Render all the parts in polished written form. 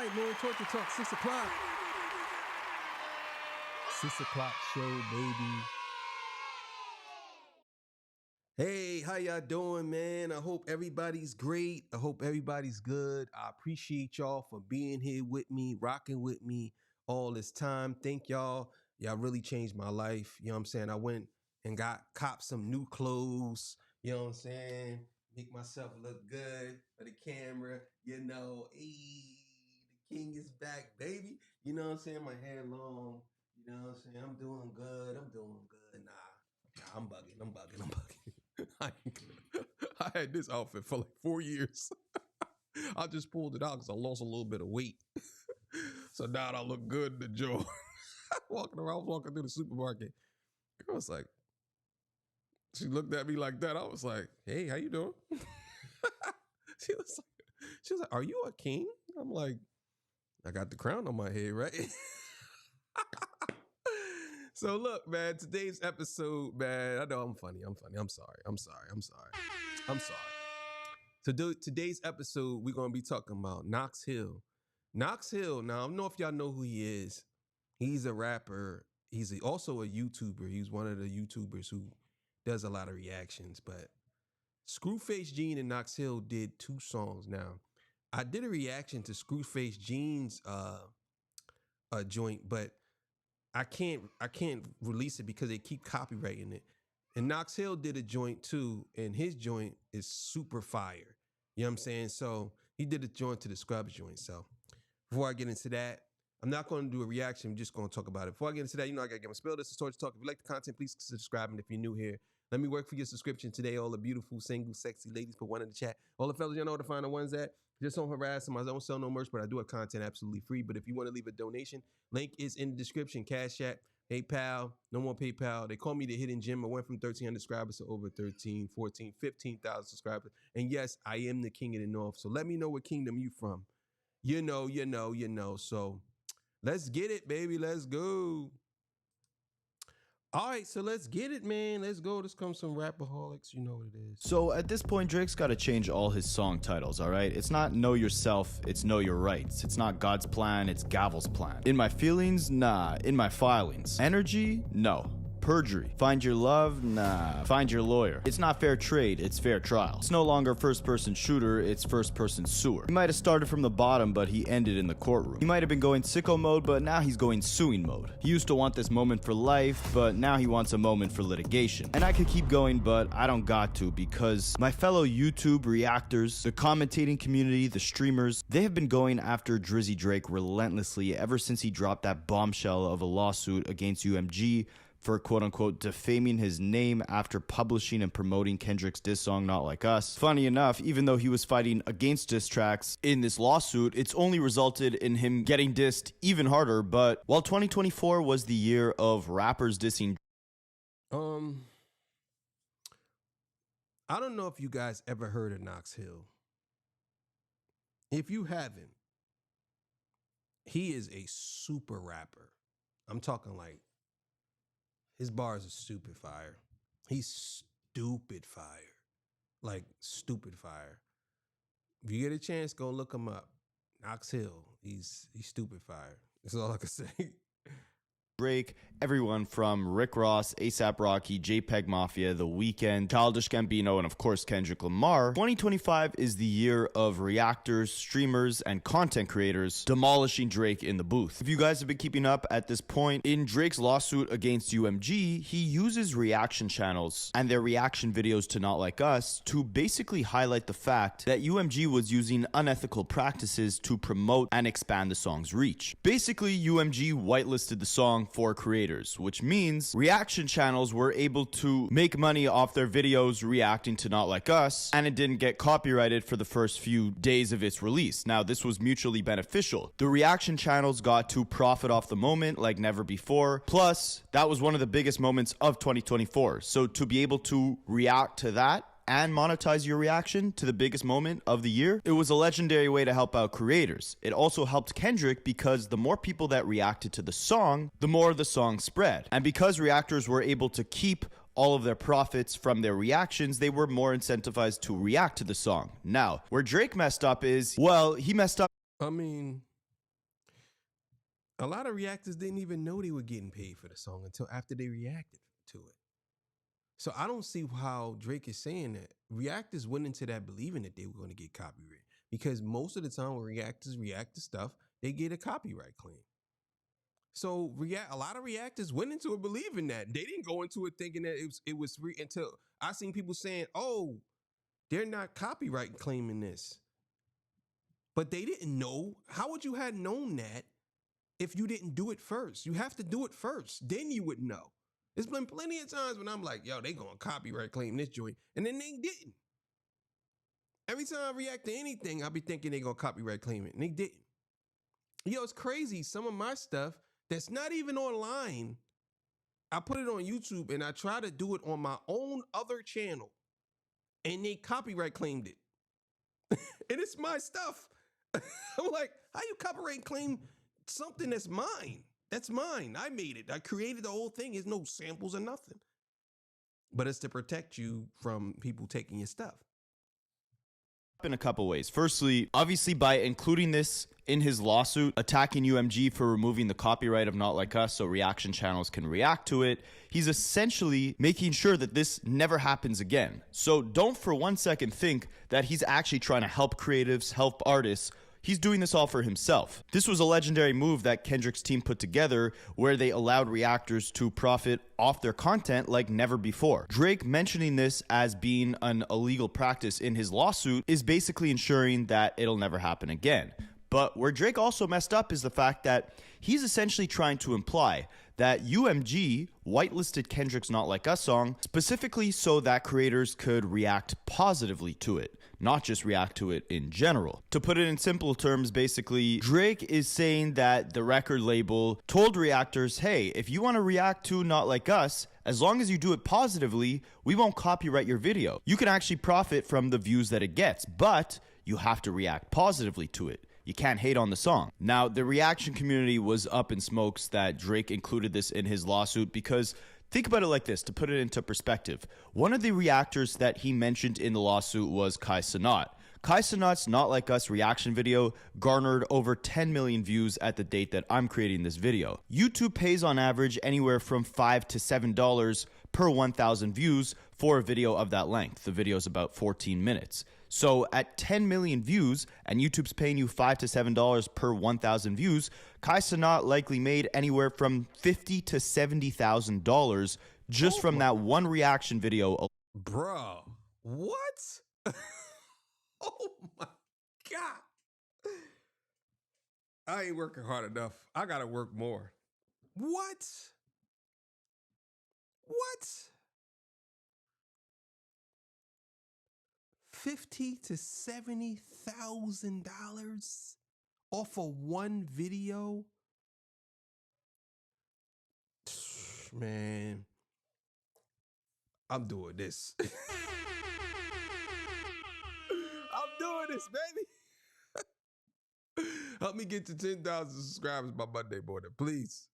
right, Moon Torture Talk, 6 o'clock. 6 o'clock show, baby. Hey, how y'all doing, man? I hope everybody's great. I hope everybody's good. I appreciate y'all for being here with me, rocking with me all this time. Thank y'all. Y'all really changed my life. You know what I'm saying? I went and copped some new clothes. You know what I'm saying? Make myself look good for the camera. You know, hey, the king is back, baby. You know what I'm saying? My hair long. You know what I'm saying? I'm doing good. Nah, I'm bugging. I had this outfit for like 4 years. I just pulled it out because I lost a little bit of weight. So now I look good in the jaw. I was walking through the supermarket. Girl was like, she looked at me like that. I was like, hey, how you doing? She was like, are you a king? I'm like, I got the crown on my head, right? So look, man, today's episode, man, I know I'm funny. I'm sorry. So today's episode, we're going to be talking about Knox Hill. Knox Hill, now I don't know if y'all know who he is. He's a rapper. He's also a YouTuber. He's one of the YouTubers who does a lot of reactions. But Screwface Jean and Knox Hill did 2 songs. Now, I did a reaction to Screwface Jean's joint, but I can't release it because they keep copyrighting it. And Knox Hill did a joint too, and his joint is super fire. You know what I'm saying? So he did a joint to the Scrubs joint. So before I get into that, I'm not going to do a reaction. I'm just going to talk about it. Before I get into that, you know I got to get my spill. This is Torture Talk. If you like the content, please subscribe. And if you're new here, let me work for your subscription today. All the beautiful, single, sexy ladies, put one in the chat. All the fellas, you know where to find the ones that just don't harass them. I don't sell no merch, but I do have content absolutely free. But if you want to leave a donation, link is in the description. Cash App, PayPal, no more PayPal. They call me the hidden gem. I went from 1,300 subscribers to over 13, 14, 15,000 subscribers. And yes, I am the king of the North. So let me know what kingdom you from. You know. So let's get it, baby. Let's go. All right, so let's get it, man. Let's go. This comes from Rapaholics. You know what it is. So at this point, Drake's got to change all his song titles, all right? It's not Know Yourself, it's Know Your Rights. It's not God's Plan, it's Gavel's Plan. In my feelings? Nah. In my filings. Energy? No. Perjury. Find your love? Nah. Find your lawyer. It's not fair trade, it's fair trial. It's no longer first-person shooter, it's first-person sewer. He might have started from the bottom, but he ended in the courtroom. He might have been going sicko mode, but now he's going suing mode. He used to want this moment for life, but now he wants a moment for litigation. And I could keep going, but I don't got to because my fellow YouTube reactors, the commentating community, the streamers, they have been going after Drizzy Drake relentlessly ever since he dropped that bombshell of a lawsuit against UMG for quote-unquote defaming his name after publishing and promoting Kendrick's diss song Not Like Us. Funny enough, even though he was fighting against diss tracks in this lawsuit, it's only resulted in him getting dissed even harder. But while 2024 was the year of rappers dissing, I don't know if you guys ever heard of Knox Hill. If you haven't, he is a super rapper. I'm talking like his bars are stupid fire. He's stupid fire. Like stupid fire. If you get a chance, go look him up. Knox Hill. He's stupid fire. That's all I can say. Drake, everyone from Rick Ross, A$AP Rocky, JPEG Mafia, The Weeknd, Childish Gambino, and of course Kendrick Lamar. 2025 is the year of reactors, streamers, and content creators demolishing Drake in the booth. If you guys have been keeping up at this point, in Drake's lawsuit against UMG, he uses reaction channels and their reaction videos to Not Like Us to basically highlight the fact that UMG was using unethical practices to promote and expand the song's reach. Basically, UMG whitelisted the song for creators, which means reaction channels were able to make money off their videos reacting to Not Like Us, and it didn't get copyrighted for the first few days of its release. Now, this was mutually beneficial. The reaction channels got to profit off the moment like never before. Plus, that was one of the biggest moments of 2024. So to be able to react to that and monetize your reaction to the biggest moment of the year, it was a legendary way to help out creators. It also helped Kendrick because the more people that reacted to the song, the more the song spread. And because reactors were able to keep all of their profits from their reactions, they were more incentivized to react to the song. Now, where Drake messed up is, well, he messed up. I mean, A lot of reactors didn't even know they were getting paid for the song until after they reacted to it. So I don't see how Drake is saying that. Reactors went into that believing that they were going to get copyright, because most of the time when reactors react to stuff, they get a copyright claim. So a lot of reactors went into it believing that. They didn't go into it thinking that it was free until I seen people saying, oh, they're not copyright claiming this. But they didn't know. How would you have known that if you didn't do it first? You have to do it first. Then you would know. There's been plenty of times when I'm like, yo, they gonna copyright claim this joint. And then they didn't. Every time I react to anything, I'll be thinking they gonna copyright claim it. And they didn't. Yo, it's crazy. Some of my stuff that's not even online, I put it on YouTube and I try to do it on my own other channel. And they copyright claimed it. And it's my stuff. I'm like, how you copyright claim something that's mine? That's mine. I made it. I created the whole thing. There's no samples or nothing. But it's to protect you from people taking your stuff. In a couple ways. Firstly, obviously by including this in his lawsuit, attacking UMG for removing the copyright of Not Like Us so reaction channels can react to it, he's essentially making sure that this never happens again. So don't for one second think that he's actually trying to help creatives, help artists. He's doing this all for himself. This was a legendary move that Kendrick's team put together where they allowed reactors to profit off their content like never before. Drake mentioning this as being an illegal practice in his lawsuit is basically ensuring that it'll never happen again. But where Drake also messed up is the fact that he's essentially trying to imply that UMG whitelisted Kendrick's Not Like Us song specifically so that creators could react positively to it, not just react to it in general. To put it in simple terms, basically, Drake is saying that the record label told reactors, hey, if you want to react to Not Like Us, as long as you do it positively, we won't copyright your video. You can actually profit from the views that it gets, but you have to react positively to it. You can't hate on the song. Now, the reaction community was up in smokes that Drake included this in his lawsuit because think about it like this, to put it into perspective. One of the reactors that he mentioned in the lawsuit was Kai Cenat. Kai Cenat's Not Like Us reaction video garnered over 10 million views at the date that I'm creating this video. YouTube pays on average anywhere from $5 to $7 per 1,000 views for a video of that length. The video is about 14 minutes. So at 10 million views, and YouTube's paying you $5 to $7 per 1,000 views, Kai Cenat likely made anywhere from $50,000 to $70,000 just from that one reaction video. Bro, what? Oh my God. I ain't working hard enough. I gotta work more. What? What? $50,000 to $70,000 off of one video? Man, I'm doing this. I'm doing this, baby. Help me get to 10,000 subscribers by Monday morning, please.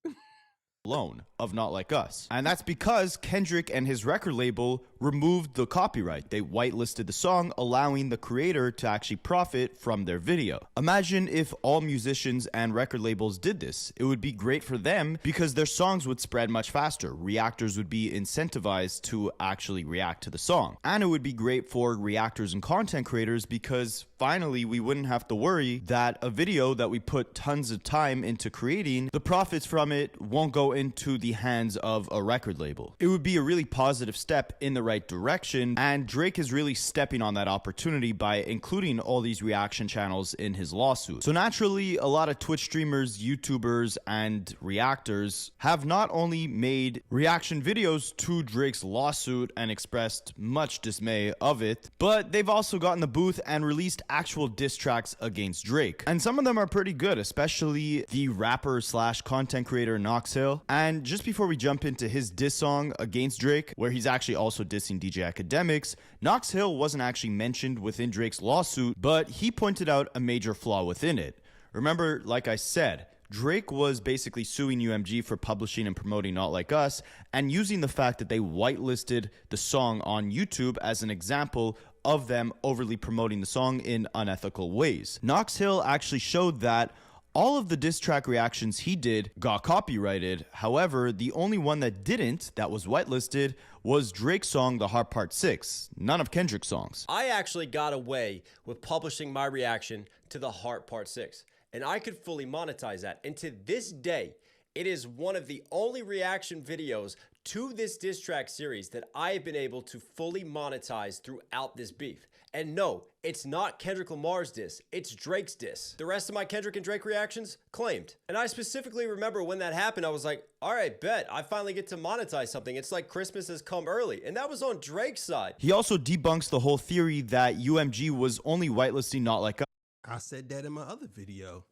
Alone of Not Like Us. And that's because Kendrick and his record label removed the copyright. They whitelisted the song, allowing the creator to actually profit from their video. Imagine if all musicians and record labels did this. It would be great for them because their songs would spread much faster. Reactors would be incentivized to actually react to the song. And it would be great for reactors and content creators because finally we wouldn't have to worry that a video that we put tons of time into creating, the profits from it won't go into the hands of a record label. It would be a really positive step in the right direction, and Drake is really stepping on that opportunity by including all these reaction channels in his lawsuit. So naturally, a lot of Twitch streamers, YouTubers, and reactors have not only made reaction videos to Drake's lawsuit and expressed much dismay of it, but they've also gotten the booth and released actual diss tracks against Drake. And some of them are pretty good, especially the rapper slash content creator Knox Hill. And just before we jump into his diss song against Drake, where he's actually also dissing DJ Akademiks, Knox Hill wasn't actually mentioned within Drake's lawsuit, but he pointed out a major flaw within it. Remember, like I said, Drake was basically suing UMG for publishing and promoting Not Like Us and using the fact that they whitelisted the song on YouTube as an example of them overly promoting the song in unethical ways. Knox Hill actually showed that All of the diss track reactions he did got copyrighted. However, the only one that didn't, that was whitelisted, was Drake's song The Heart Part 6, none of Kendrick's songs. I actually got away with publishing my reaction to The Heart Part 6, and I could fully monetize that. And to this day, it is one of the only reaction videos to this diss track series that I have been able to fully monetize throughout this beef. And no, it's not Kendrick Lamar's diss, it's Drake's diss. The rest of my Kendrick and Drake reactions, claimed. And I specifically remember when that happened, I was like, all right, bet, I finally get to monetize something. It's like Christmas has come early. And that was on Drake's side. He also debunks the whole theory that UMG was only whitelisting Not Like Us. I said that in my other video.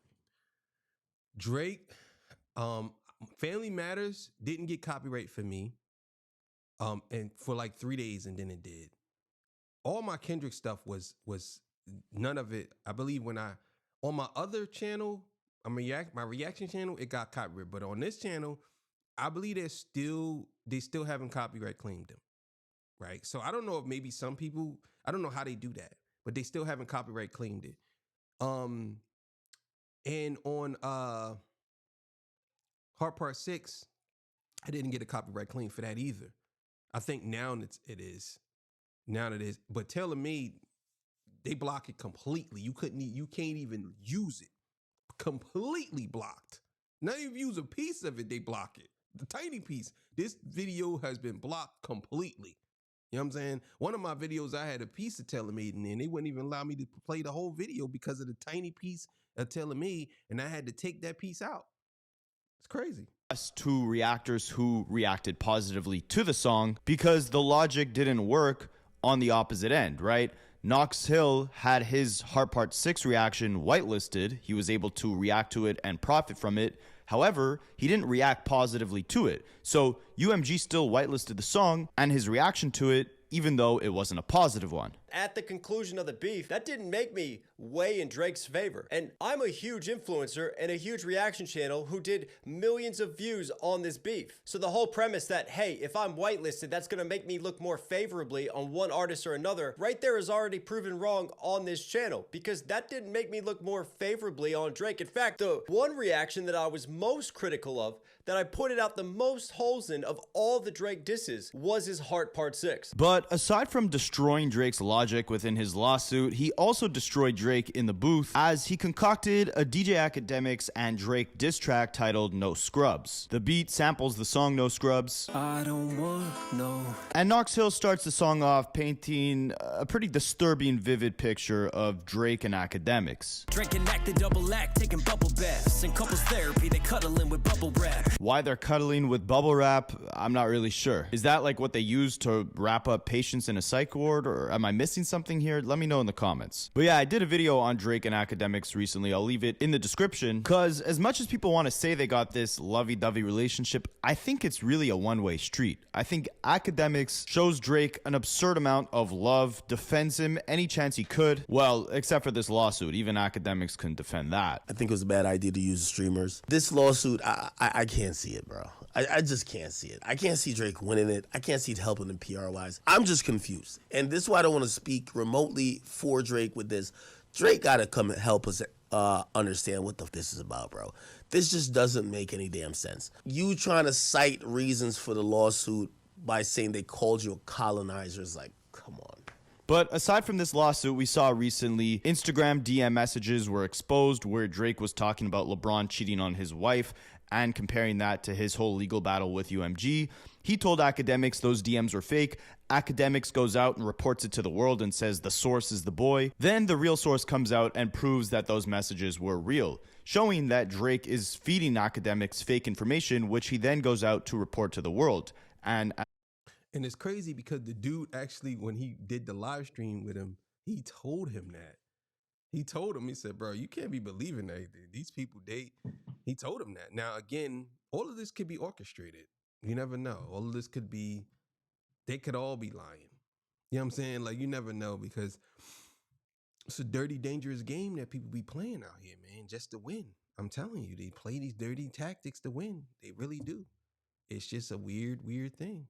Drake, Family Matters didn't get copyright for me, and for like 3 days, and then it did. All my Kendrick stuff was none of it. I believe when on my other channel, my reaction channel, it got copyright, but on this channel, I believe they still haven't copyright claimed them, right? So I don't know if maybe some people, I don't know how they do that, but they still haven't copyright claimed it. And on Heart Part 6, I didn't get a copyright claim for that either. I think now it is. Now it is. But Taylor Made, they block it completely. You can't even use it. Completely blocked. Not even use a piece of it, they block it. The tiny piece. This video has been blocked completely. You know what I'm saying? One of my videos, I had a piece of Taylor Made in there, and they wouldn't even allow me to play the whole video because of the tiny piece of Taylor Made, and I had to take that piece out. It's crazy. To reactors who reacted positively to the song because the logic didn't work on the opposite end, right? Knox Hill had his Heart Part 6 reaction whitelisted. He was able to react to it and profit from it. However, he didn't react positively to it. So UMG still whitelisted the song and his reaction to it, even though it wasn't a positive one. At the conclusion of the beef, that didn't make me weigh in Drake's favor. And I'm a huge influencer and a huge reaction channel who did millions of views on this beef. So the whole premise that, hey, if I'm whitelisted, that's gonna make me look more favorably on one artist or another, right there is already proven wrong on this channel, because that didn't make me look more favorably on Drake. In fact, the one reaction that I was most critical of, that I pointed out the most holes in of all the Drake disses, was his Heart Part 6. But aside from destroying Drake's logic within his lawsuit, he also destroyed Drake in the booth as he concocted a DJ Akademiks and Drake diss track titled No Scrubs. The beat samples the song No Scrubs. I don't want no. And Knox Hill starts the song off painting a pretty disturbing, vivid picture of Drake and Akademiks. Drinking act the double act, taking bubble baths. And couples therapy, they cuddling with bubble wrap. Why they're cuddling with bubble wrap, I'm not really sure. Is that like what they use to wrap up patients in a psych ward, or am I missing something here? Let me know in the comments. But yeah, I did a video on Drake and Akademiks recently. I'll leave it in the description, because as much as people want to say they got this lovey-dovey relationship, I think it's really a one-way street. I think Akademiks shows Drake an absurd amount of love, defends him any chance he could. Well, except for this lawsuit. Even Akademiks couldn't defend that. I think it was a bad idea to use the streamers. This lawsuit, I can't see it, bro. I just can't see it. I can't see Drake winning it. I can't see it helping him PR-wise. I'm just confused. And this is why I don't want to speak remotely for Drake with this. Drake got to come and help us understand what the this is about, bro. This just doesn't make any damn sense. You trying to cite reasons for the lawsuit by saying they called you a colonizer is like, come on. But aside from this lawsuit, we saw recently Instagram DM messages were exposed where Drake was talking about LeBron cheating on his wife and comparing that to his whole legal battle with UMG. He told Akademiks those DMs were fake. Akademiks goes out and reports it to the world and says the source is the boy. Then the real source comes out and proves that those messages were real, showing that Drake is feeding Akademiks fake information, which he then goes out to report to the world. And it's crazy because the dude actually, when he did the live stream with him, he told him that. He told him, he said, bro, you can't be believing that. These people, he told him that. Now, again, all of this could be orchestrated. You never know. All of this could be, they could all be lying. You know what I'm saying? Like, you never know, because it's a dirty, dangerous game that people be playing out here, man, just to win. I'm telling you, they play these dirty tactics to win. They really do. It's just a weird, weird thing.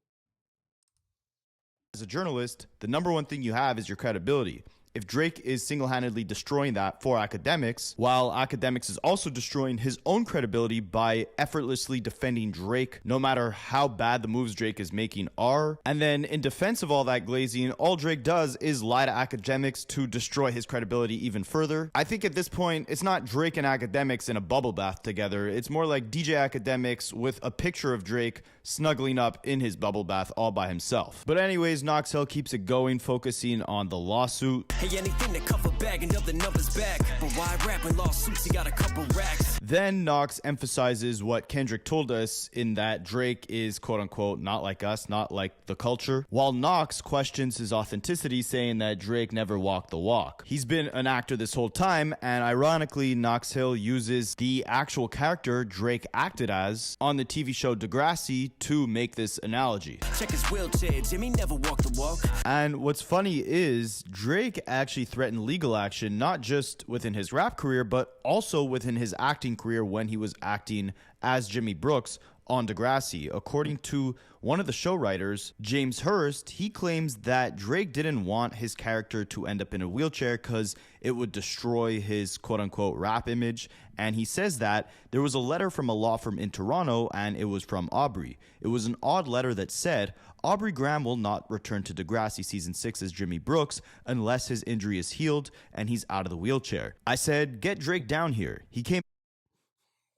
As a journalist, the number one thing you have is your credibility. if Drake is single-handedly destroying that for Akademiks, while Akademiks is also destroying his own credibility by effortlessly defending Drake, no matter how bad the moves Drake is making are. And then in defense of all that glazing, all Drake does is lie to Akademiks to destroy his credibility even further. I think at this point, it's not Drake and Akademiks in a bubble bath together. It's more like DJ Akademiks with a picture of Drake snuggling up in his bubble bath all by himself. But anyways, Knox Hill keeps it going, focusing on the lawsuit. Hey, anything to cover bagging up the numbers back. But why rapping lawsuits? He got a couple racks. Then Knox emphasizes what Kendrick told us in that Drake is quote unquote not like us, not like the culture, while Knox questions his authenticity, saying that Drake never walked the walk. He's been an actor this whole time, and ironically, Knox Hill uses the actual character Drake acted as on the TV show Degrassi to make this analogy. Check his wheelchair, Jimmy never walked the walk. And what's funny is Drake actually threatened legal action, not just within his rap career, but also within his acting career when he was acting as Jimmy Brooks on Degrassi. According to one of the show writers, James Hurst, he claims that Drake didn't want his character to end up in a wheelchair because it would destroy his quote-unquote rap image. And he says that there was a letter from a law firm in Toronto, and it was from Aubrey. It was an odd letter that said, Aubrey Graham will not return to Degrassi Season 6 as Jimmy Brooks unless his injury is healed and he's out of the wheelchair. I said, get Drake down here. He came...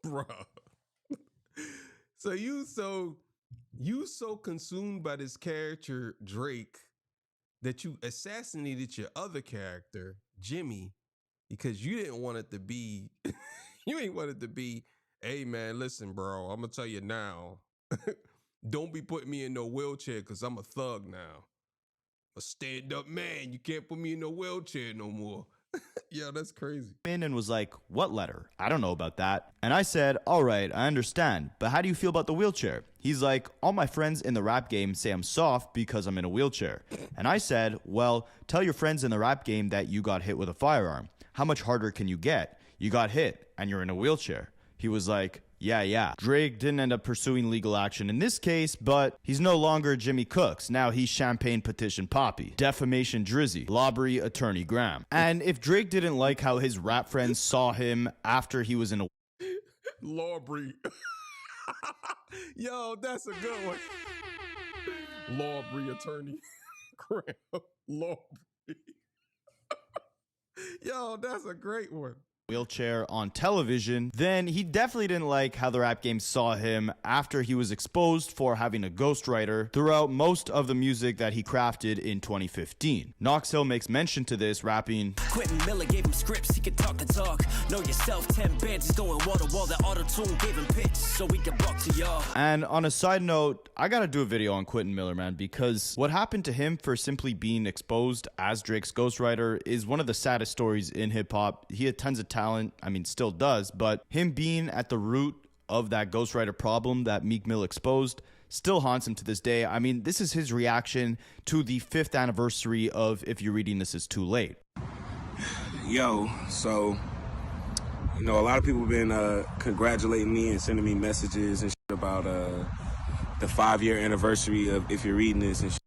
Bro. So you so consumed by this character Drake that you assassinated your other character Jimmy because you didn't want it to be you ain't want it to be, hey man, listen bro, I'm gonna tell you now, don't be putting me in no wheelchair because I'm a thug now, a stand-up man, you can't put me in no wheelchair no more. Yeah, that's crazy. In and was like, what letter? I don't know about that. And I said, all right, I understand, but how do you feel about the wheelchair? He's like, all my friends in the rap game say I'm soft because I'm in a wheelchair. And I said, well, tell your friends in the rap game that you got hit with a firearm. How much harder can you get? You got hit and you're in a wheelchair. He was like, yeah. Drake didn't end up pursuing legal action in this case, but he's no longer Jimmy Cooks. Now he's Champagne Petition Poppy, Defamation Drizzy, Lobbery Attorney Graham. And if Drake didn't like how his rap friends saw him after he was in a... Lawbury. Yo, that's a good one. Lawbury Attorney Graham. Lawbury. Yo, that's a great one. Wheelchair on television, then he definitely didn't like how the rap game saw him after he was exposed for having a ghostwriter throughout most of the music that he crafted in 2015. Knox Hill makes mention to this, rapping, Quentin Miller gave him scripts, he could talk the talk. Know yourself, 10 bands is going wall to wall. That auto-tune gave him pitch so we could buck to y'all. And on a side note, I gotta do a video on Quentin Miller, man, because what happened to him for simply being exposed as Drake's ghostwriter is one of the saddest stories in hip-hop. He had tons of talent, I mean still does, but him being at the root of that ghostwriter problem that Meek Mill exposed still haunts him to this day. I mean, this is his reaction to the 5th anniversary of If You're Reading This Is Too Late. Yo, so, you know, a lot of people have been congratulating me and sending me messages and shit about the 5-year anniversary of If You're Reading This and shit.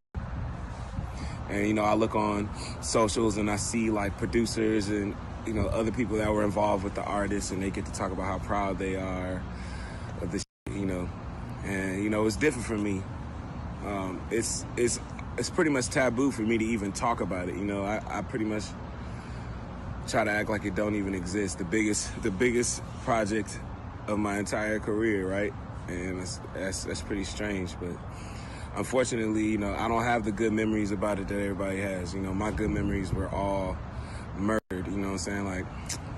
And, you know, I look on socials and I see like producers and, you know, other people that were involved with the artists, and they get to talk about how proud they are of this, you know, and, you know, it's different for me. It's pretty much taboo for me to even talk about it. You know, I pretty much try to act like it don't even exist. The biggest project of my entire career, right? And that's pretty strange, but unfortunately, you know, I don't have the good memories about it that everybody has. You know, my good memories were all murdered, you know what I'm saying? Like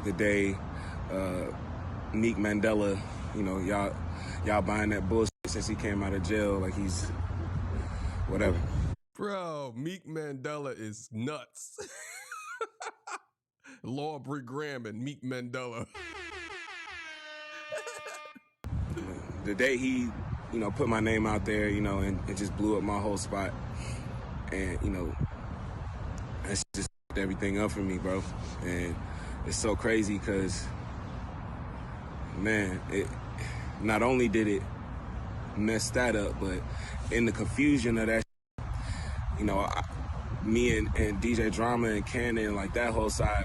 the day Meek Mandela, you know, y'all buying that bullshit since he came out of jail, like he's whatever. Bro, Meek Mandela is nuts. Lawbury Graham and Meek Mandela. The day he, you know, put my name out there, you know, and it just blew up my whole spot. And, you know, that's just everything up for me, bro. And it's so crazy because, man, it not only did it mess that up, but in the confusion of that, you know, me and DJ Drama and Cannon, like that whole side,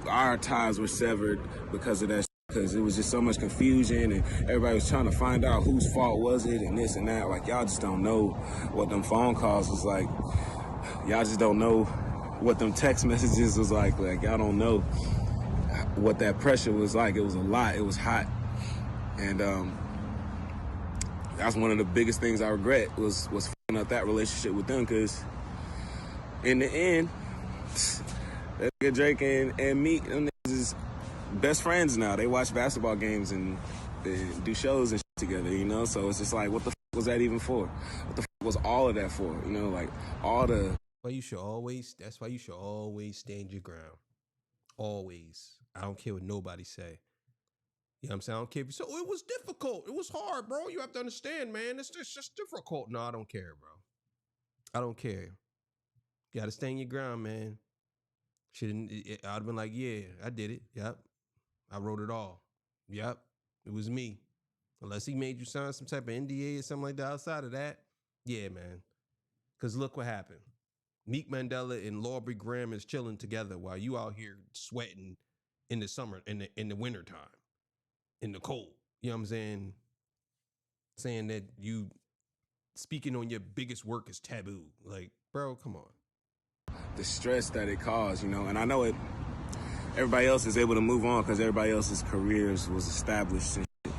our ties were severed because of that. Because it was just so much confusion and everybody was trying to find out whose fault was it and this and that. Like, y'all just don't know what them phone calls was like. Y'all just don't know what them text messages was like. Like, y'all don't know what that pressure was like. It was a lot. It was hot. And that's one of the biggest things I regret was f***ing up that relationship with them. Because in the end, Drake and Meek, them niggas is best friends now. They watch basketball games and do shows and shit together, you know? So it's just like, what the was that even for? What the was all of that for? You know, like all the... That's why you should always stand your ground. Always. I don't care what nobody say. You know what I'm saying? I don't care if you say, oh, it was difficult. It was hard, bro. You have to understand, man. It's just difficult. No, I don't care, bro. I don't care. You got to stand your ground, man. I'd have been like, yeah, I did it. Yep. I wrote it all. Yep. It was me. Unless he made you sign some type of NDA or something like that outside of that. Yeah, man. Because look what happened. Meek Mandela and Laubrey Graham is chilling together while you out here sweating in the summer, in the wintertime, in the cold. You know what I'm saying? Saying that you speaking on your biggest work is taboo. Like, bro, come on. The stress that it caused, you know, and I know it. Everybody else is able to move on because everybody else's careers was established and shit.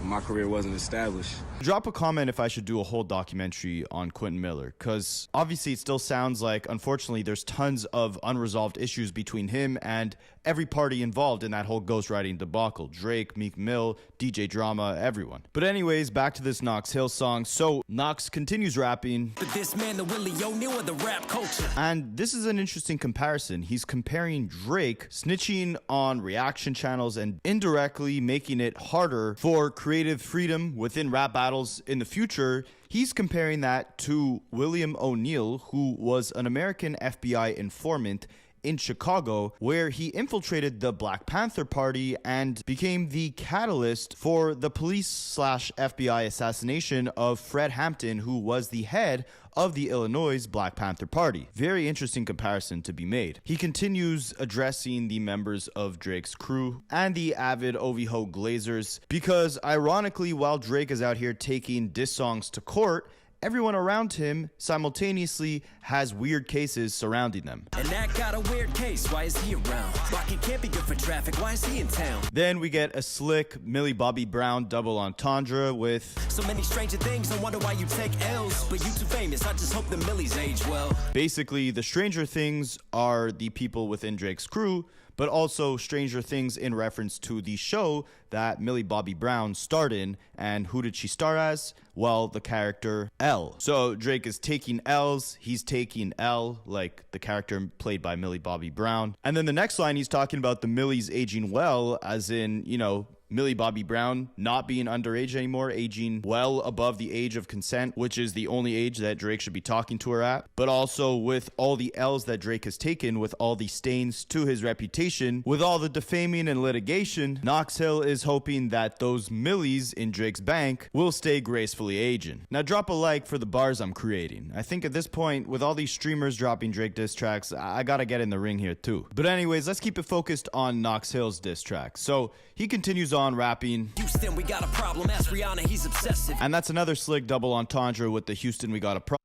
My career wasn't established. Drop a comment if I should do a whole documentary on Quentin Miller, because obviously it still sounds like, unfortunately, there's tons of unresolved issues between him and every party involved in that whole ghostwriting debacle. Drake, Meek Mill, DJ Drama, everyone. But anyways, back to this Knox Hill song. So Knox continues rapping. But this man, the Willie O'Neal of the rap culture. And this is an interesting comparison. He's comparing Drake snitching on reaction channels and indirectly making it harder for creative freedom within rap battles in the future. He's comparing that to William O'Neal, who was an American FBI informant in Chicago, where he infiltrated the Black Panther Party and became the catalyst for the police/FBI assassination of Fred Hampton, who was the head of the Illinois Black Panther Party. Very interesting comparison to be made. He continues addressing the members of Drake's crew and the avid OVO Glazers, because ironically, while Drake is out here taking diss songs to court, everyone around him simultaneously has weird cases surrounding them. And that got a weird case. Why is he around? Rocket can't be good for traffic. Why is he in town? Then we get a slick Millie Bobby Brown double entendre with so many stranger things. I wonder why you take L's. But you too famous. I just hope the Millies age well. Basically, the stranger things are the people within Drake's crew, but also stranger things in reference to the show that Millie Bobby Brown starred in. And who did she star as? Well, the character L. So Drake is taking L's, he's taking L, like the character played by Millie Bobby Brown. And then the next line, he's talking about the Millies aging well, as in, you know, Millie Bobby Brown not being underage anymore, aging well above the age of consent, which is the only age that Drake should be talking to her at. But also with all the L's that Drake has taken, with all the stains to his reputation, with all the defaming and litigation, Knox Hill is hoping that those Millies in Drake's bank will stay gracefully aging. Now drop a like for the bars I'm creating. I think at this point, with all these streamers dropping Drake diss tracks, I gotta get in the ring here too. But anyways, let's keep it focused on Knox Hill's diss track. So he continues on rapping. Houston, we got a problem. Ask Rihanna, he's obsessive. And that's another slick double entendre with the Houston, we got a problem.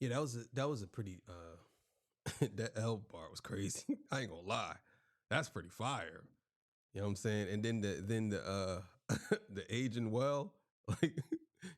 Yeah, that was a pretty that L bar was crazy. I ain't gonna lie. That's pretty fire. You know what I'm saying? And then the the aging well, like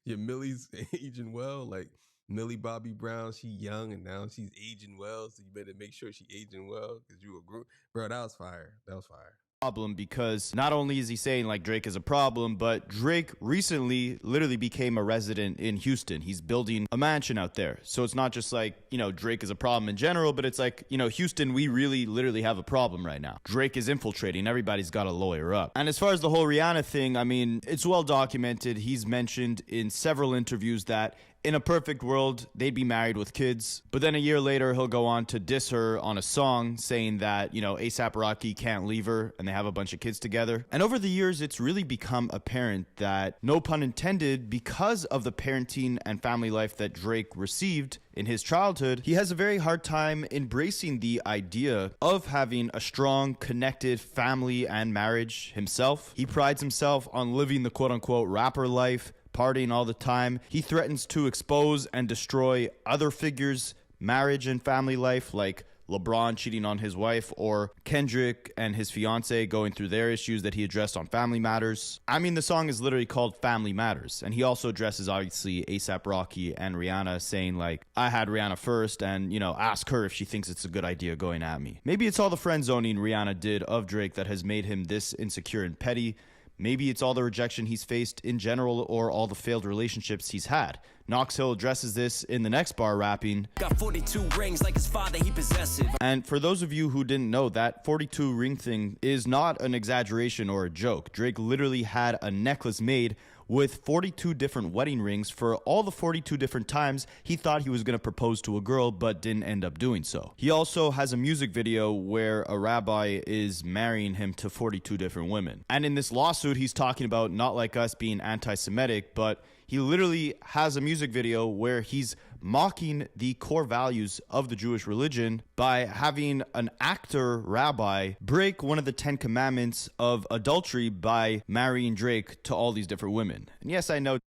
your Millie's aging well, like Millie Bobby Brown, she young and now she's aging well, so you better make sure she aging well because you a group. Bro, that was fire. That was fire. Problem, because not only is he saying like Drake is a problem, but Drake recently literally became a resident in Houston. He's building a mansion out there. So it's not just like, you know, Drake is a problem in general, but it's like, you know, Houston, we really literally have a problem right now. Drake is infiltrating. Everybody's got to lawyer up. And as far as the whole Rihanna thing, I mean, it's well documented. He's mentioned in several interviews that in a perfect world, they'd be married with kids. But then a year later, he'll go on to diss her on a song saying that, A$AP Rocky can't leave her and they have a bunch of kids together. And over the years, it's really become apparent that, no pun intended, because of the parenting and family life that Drake received in his childhood, he has a very hard time embracing the idea of having a strong, connected family and marriage himself. He prides himself on living the quote-unquote rapper life, partying all the time. He threatens to expose and destroy other figures' marriage and family life, like LeBron cheating on his wife, or Kendrick and his fiance going through their issues that he addressed on Family Matters. I mean, the song is literally called Family Matters, and he also addresses, obviously, A$AP Rocky and Rihanna, saying, like, I had Rihanna first, and, ask her if she thinks it's a good idea going at me. Maybe it's all the friend zoning Rihanna did of Drake that has made him this insecure and petty. Maybe it's all the rejection he's faced in general, or all the failed relationships he's had. Knox Hill addresses this in the next bar, rapping, Got 42 rings like his father, he possessive. And for those of you who didn't know, that 42 ring thing is not an exaggeration or a joke. Drake literally had a necklace made with 42 different wedding rings for all the 42 different times he thought he was going to propose to a girl but didn't end up doing so. He also has a music video where a rabbi is marrying him to 42 different women. And in this lawsuit, he's talking about not like us being anti-Semitic, but he literally has a music video where he's mocking the core values of the Jewish religion by having an actor rabbi break one of the 10 commandments of adultery by marrying Drake to all these different women. And yes, I know.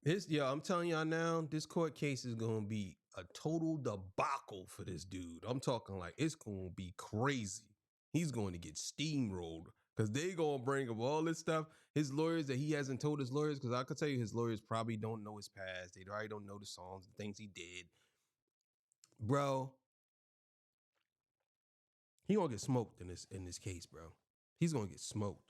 I'm telling y'all now, this court case is going to be a total debacle for this dude. I'm talking like it's going to be crazy. He's going to get steamrolled because they going to bring up all this stuff. His lawyers that he hasn't told his lawyers, because I could tell you his lawyers probably don't know his past. They probably don't know the songs, the things he did. Bro, he going to get smoked in this case, bro. He's going to get smoked.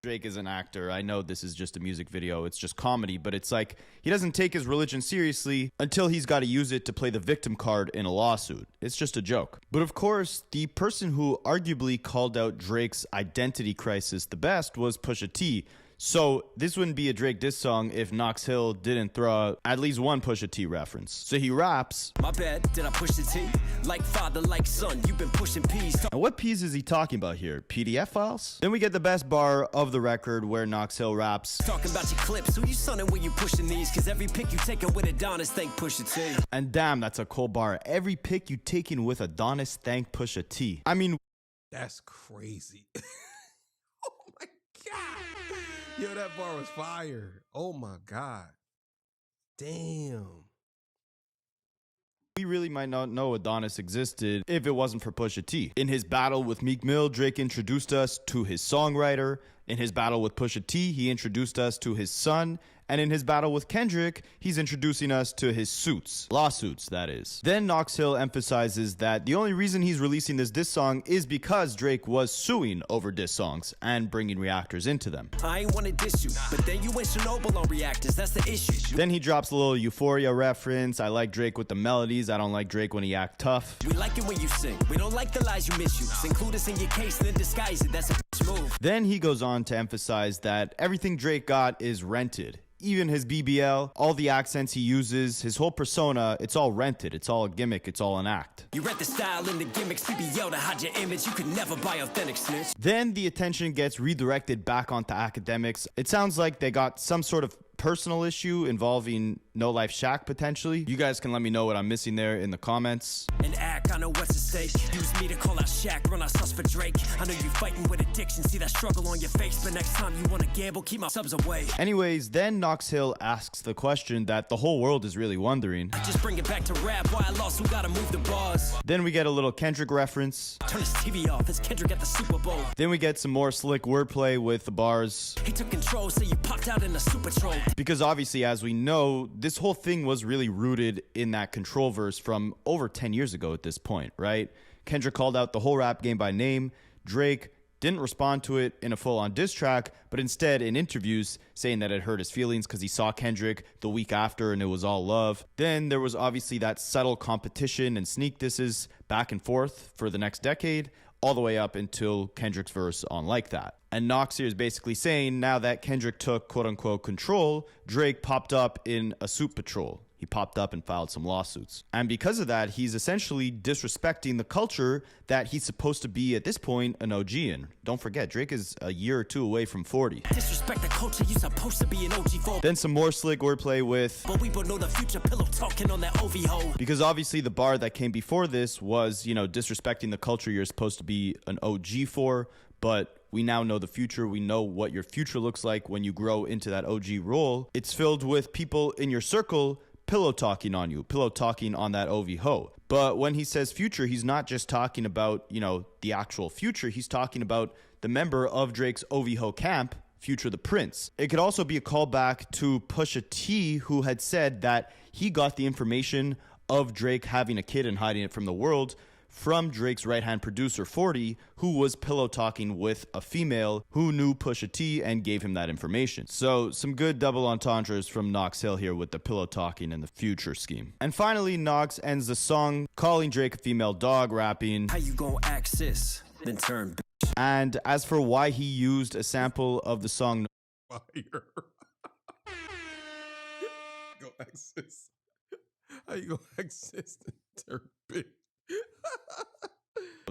Drake is an actor. I know this is just a music video. It's just comedy, but it's like he doesn't take his religion seriously until he's got to use it to play the victim card in a lawsuit. It's just a joke. But of course, the person who arguably called out Drake's identity crisis the best was Pusha T. So this wouldn't be a Drake diss song if Knox Hill didn't throw out at least one Pusha T reference. So he raps, My bad, did I push the T? Like father, like son, you've been pushing P's. and what P's is he talking about here? PDF files? Then we get the best bar of the record where Knox Hill raps, Talking about your clips, who you sonning when you pushing these? Cause every pick you taking with Adonis, thank Pusha T. and damn, that's a cold bar. Every pick you taken with Adonis, thank Pusha T. I mean, That's crazy. Oh my God. Yo, that bar was fire. Oh my God. Damn. we really might not know Adonis existed if it wasn't for Pusha T. In his battle with Meek Mill, Drake introduced us to his songwriter. In his battle with Pusha T, he introduced us to his son. And in his battle with Kendrick, he's introducing us to his suits. Lawsuits, that is. Then Knox Hill emphasizes that the only reason he's releasing this diss song is because Drake was suing over diss songs and bringing reactors into them. I ain't wanna diss you, but then you went Chernobyl on reactors, that's the issue. Then he drops a little Euphoria reference. I like Drake with the melodies. I don't like Drake when he act tough. We like it when you sing, we don't like the lies you misuse. Include us in your case, then disguise it, that's a bitch move. Then he goes on to emphasize that everything Drake got is rented. Even his BBL, all the accents he uses, his whole persona, it's all rented. It's all a gimmick. It's all an act. You rent the style and the gimmicks, BBL to hide your image. You could never buy authentic snitch. Then the attention gets redirected back onto Akademiks. It sounds like they got some sort of personal issue involving No Life Shaq potentially. You guys can let me know what I'm missing there in the comments. And act, I know what's at stake. Use me to call out Shaq, run out sus for Drake. I know you fighting with addiction, see that struggle on your face. But next time you wanna gamble, keep my subs away. Anyways, then Knox Hill asks the question that the whole world is really wondering. Just bring it back to rap, why I lost, who gotta move the bars. Then we get a little Kendrick reference. Turn his TV off, it's Kendrick at the Super Bowl. Then we get some more slick wordplay with the bars. He took control, so you popped out in a super troll. Because obviously, as we know, this whole thing was really rooted in that control verse from over 10 years ago at this point, right? Kendrick called out the whole rap game by name. Drake didn't respond to it in a full-on diss track, but instead in interviews saying that it hurt his feelings because he saw Kendrick the week after and it was all love. Then there was obviously that subtle competition and sneak disses back and forth for the next decade, all the way up until Kendrick's verse on Like That. And Knox here is basically saying now that Kendrick took quote unquote control, Drake popped up in a suit patrol. He popped up and filed some lawsuits. And because of that, he's essentially disrespecting the culture that he's supposed to be at this point an OG in. Don't forget, Drake is a year or two away from 40. Disrespect the culture you supposed to be an OG for. Then some more slick wordplay with, But we both know the future pillow talking on that OV hole. because obviously the bar that came before this was, disrespecting the culture you're supposed to be an OG for, but we now know the future. We know what your future looks like when you grow into that OG role. It's filled with people in your circle pillow talking on you, pillow talking on that OV ho. But when he says future, he's not just talking about, the actual future. He's talking about the member of Drake's OV ho camp, Future the Prince. It could also be a callback to Pusha T, who had said that he got the information of Drake having a kid and hiding it from the world from Drake's right-hand producer 40, who was pillow talking with a female who knew Pusha T and gave him that information. So some good double entendres from Knox Hill here with the pillow talking and the future scheme. And finally, Knox ends the song calling Drake a female dog, rapping, How you gon' access, then turn bitch. and as for why he used a sample of the song Fire. Go access. How you gonna access the turn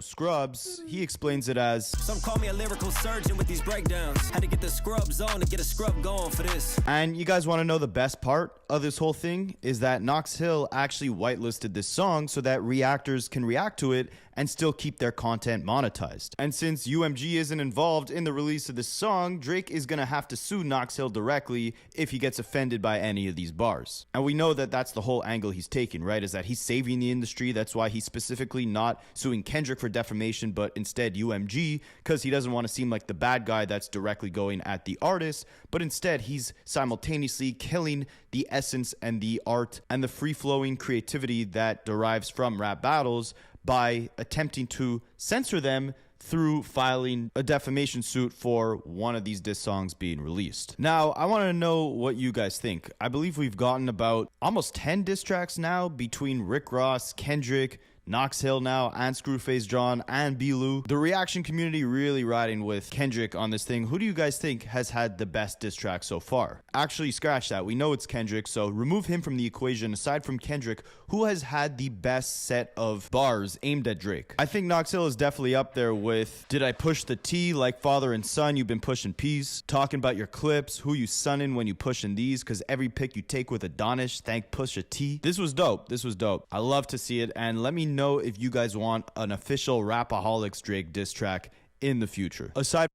Scrubs, he explains it as, Some call me a lyrical surgeon with these breakdowns. Had to get the scrubs on and get a scrub going for this. and you guys want to know the best part of this whole thing is that Knox Hill actually whitelisted this song so that reactors can react to it and still keep their content monetized. And since UMG isn't involved in the release of this song, Drake is gonna have to sue Knox Hill directly if he gets offended by any of these bars. And we know that that's the whole angle he's taking, right? Is that he's saving the industry. That's why he's specifically not suing Kendrick for defamation, but instead UMG, because he doesn't want to seem like the bad guy that's directly going at the artist, but instead he's simultaneously killing the essence and the art and the free-flowing creativity that derives from rap battles by attempting to censor them through filing a defamation suit for one of these diss songs being released. Now, I want to know what you guys think. I believe we've gotten about almost 10 diss tracks now between Rick Ross, Kendrick, Knox Hill now, and Screwface John, and B-Lou. The reaction community really riding with Kendrick on this thing. Who do you guys think has had the best diss track so far? Actually, scratch that. We know it's Kendrick, so remove him from the equation. Aside from Kendrick, who has had the best set of bars aimed at Drake? I think Knox Hill is definitely up there with, did I push the T like father and son? You've been pushing peace. Talking about your clips, who you sunning when you pushing these, because every pick you take with Adonis, thank Pusha T. This was dope. This was dope. I love to see it, and let me know if you guys want an official Rapaholics Drake diss track in the future. Aside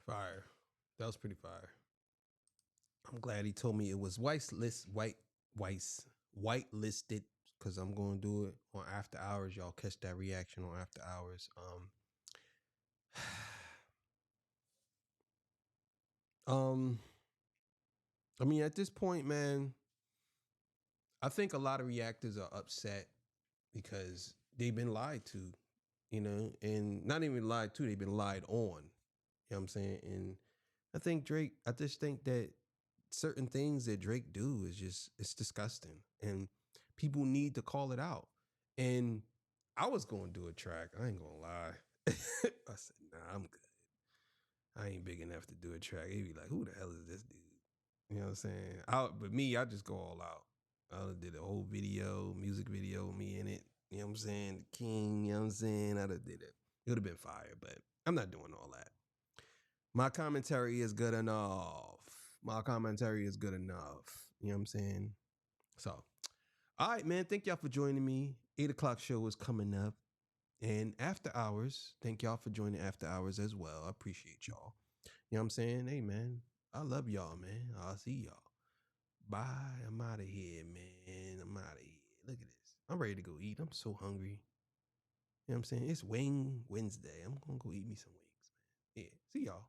Fire. That was pretty fire. I'm glad he told me it was whitelisted because I'm going to do it on After Hours. Y'all catch that reaction on After Hours. I mean, at this point, man, I think a lot of reactors are upset because they've been lied to, and not even lied to, they've been lied on. You know what I'm saying? And I just think that certain things that Drake do it's disgusting. And people need to call it out. And I was going to do a track. I ain't going to lie. I said, nah, I'm good. I ain't big enough to do a track. He'd be like, who the hell is this dude? You know what I'm saying? But me, I just go all out. I did a whole music video, me in it. You know what I'm saying? The King, you know what I'm saying? I done did it. It would have been fire, but I'm not doing all that. My commentary is good enough. You know what I'm saying? So, all right, man. Thank y'all for joining me. 8 o'clock show is coming up. And After Hours, thank y'all for joining After Hours as well. I appreciate y'all. You know what I'm saying? Hey, man, I love y'all, man. I'll see y'all. Bye. I'm out of here, man. I'm out of here. Look at this. I'm ready to go eat. I'm so hungry. You know what I'm saying? It's Wing Wednesday. I'm going to go eat me some wings, man. Yeah. See y'all.